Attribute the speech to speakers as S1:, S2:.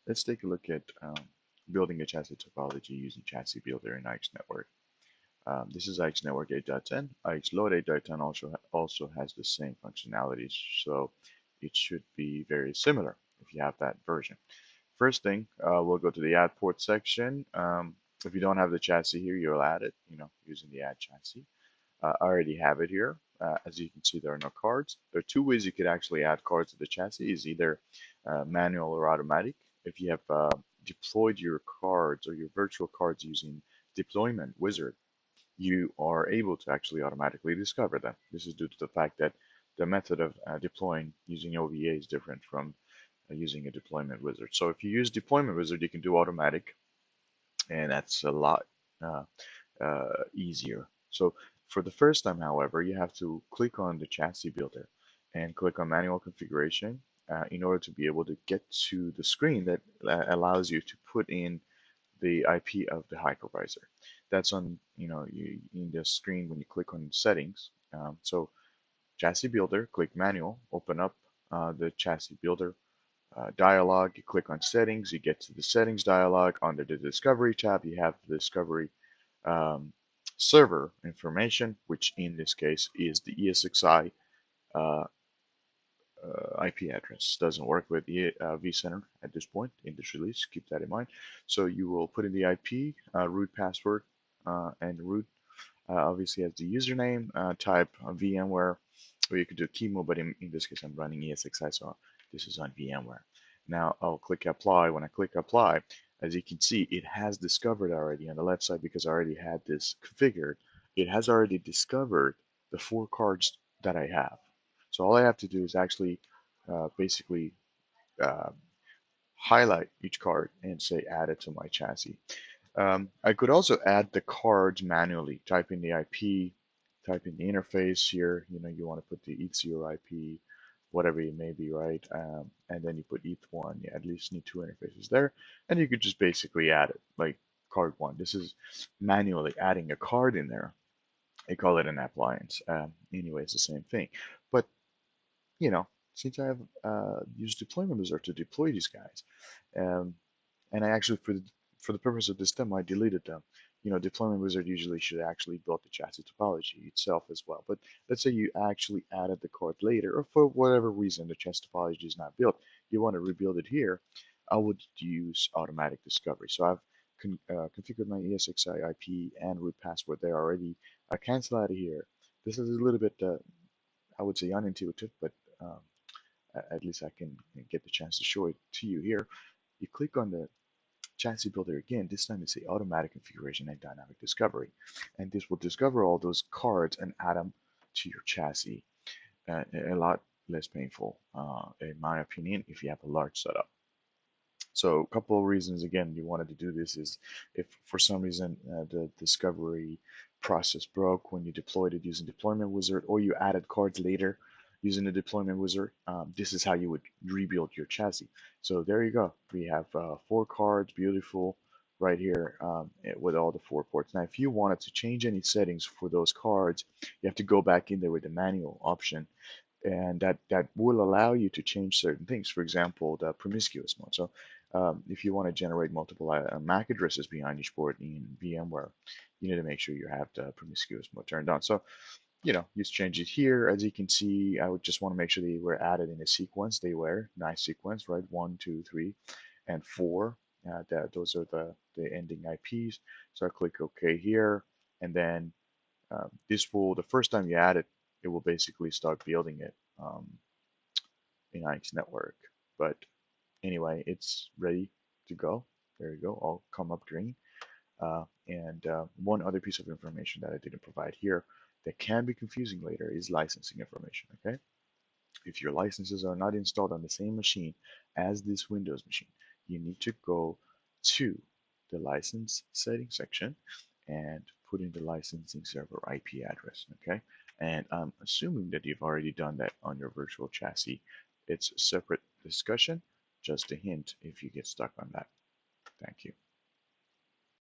S1: Let's take a look at building a chassis topology using Chassis Builder in IX Network. This is IX Network 8.10. IX Load 8.10 also has the same functionalities, so it should be very similar if you have that version. First thing, we'll go to the Add Port section. If you don't have the chassis here, you'll add it, using the Add Chassis. I already have it here. As you can see, there are no cards. There are two ways you could actually add cards to the chassis: is either manual or automatic. If you have deployed your cards or your virtual cards using deployment wizard, you are able to actually automatically discover them. This is due to the fact that the method of deploying using OVA is different from using a deployment wizard. So if you use deployment wizard, you can do automatic, and that's a lot uh, easier. So for the first time, however, you have to click on the chassis builder and click on manual configuration in order to be able to get to the screen that allows you to put in the IP of the hypervisor. That's on, in the screen when you click on settings. So chassis builder, click manual, open up the chassis builder dialog. You click on settings, you get to the settings dialog. Under the discovery tab, you have the discovery um, server information, which in this case is the ESXi uh, IP address. Doesn't work with vCenter at this point in this release. Keep that in mind. So you will put in the IP, root password, and root obviously has the username, type VMware, or you could do Kimo, but in this case I'm running ESXi, so this is on VMware. Now I'll click apply. When I click apply, as you can see, it has discovered already on the left side, because I already had this configured. It has already discovered the 4 cards that I have. So all I have to do is actually basically uh, highlight each card and say add it to my chassis. I could also add the cards manually. Type in the IP, type in the interface here. You want to put the ETH0 IP, whatever it may be, right? And then you put ETH1. You at least need 2 interfaces there. And you could just basically add it, like card 1. This is manually adding a card in there. They call it an appliance. Anyway, it's the same thing. But, since I have used deployment wizard to deploy these guys, um, and I actually, for the purpose of this demo, I deleted them. Deployment wizard usually should actually build the chassis topology itself as well. But let's say you actually added the card later, or for whatever reason the chassis topology is not built, you want to rebuild it here. I would use automatic discovery. So I've configured my ESXi IP and root password there already. I cancel out of here. This is a little bit, I would say, unintuitive, but at least I can get the chance to show it to you here. You click on the chassis builder again. This time it's the automatic configuration and dynamic discovery, and this will discover all those cards and add them to your chassis. A lot less painful, in my opinion, if you have a large setup. So a couple of reasons again you wanted to do this is if for some reason the discovery process broke when you deployed it using deployment wizard, or you added cards later using the deployment wizard, this is how you would rebuild your chassis. So there you go. We have 4 cards, beautiful, right here with all the 4 ports. Now if you wanted to change any settings for those cards, you have to go back in there with the manual option, and that will allow you to change certain things. For example, the promiscuous mode. So if you want to generate multiple MAC addresses behind each port in VMware, you need to make sure you have the promiscuous mode turned on. So you change it here. As you can see, I would just want to make sure they were added in a sequence. They were nice sequence, right? 1, 2, 3, and 4. Those are the ending IPs. So I click OK here, and then this will, the first time you add it, it will basically start building it in IX Network. But anyway, it's ready to go. There you go. All come up green. And one other piece of information that I didn't provide here that can be confusing later is licensing information. Okay, if your licenses are not installed on the same machine as this Windows machine, you need to go to the license settings section and put in the licensing server IP address. Okay, and I'm assuming that you've already done that on your virtual chassis. It's a separate discussion. Just a hint if you get stuck on that. Thank you.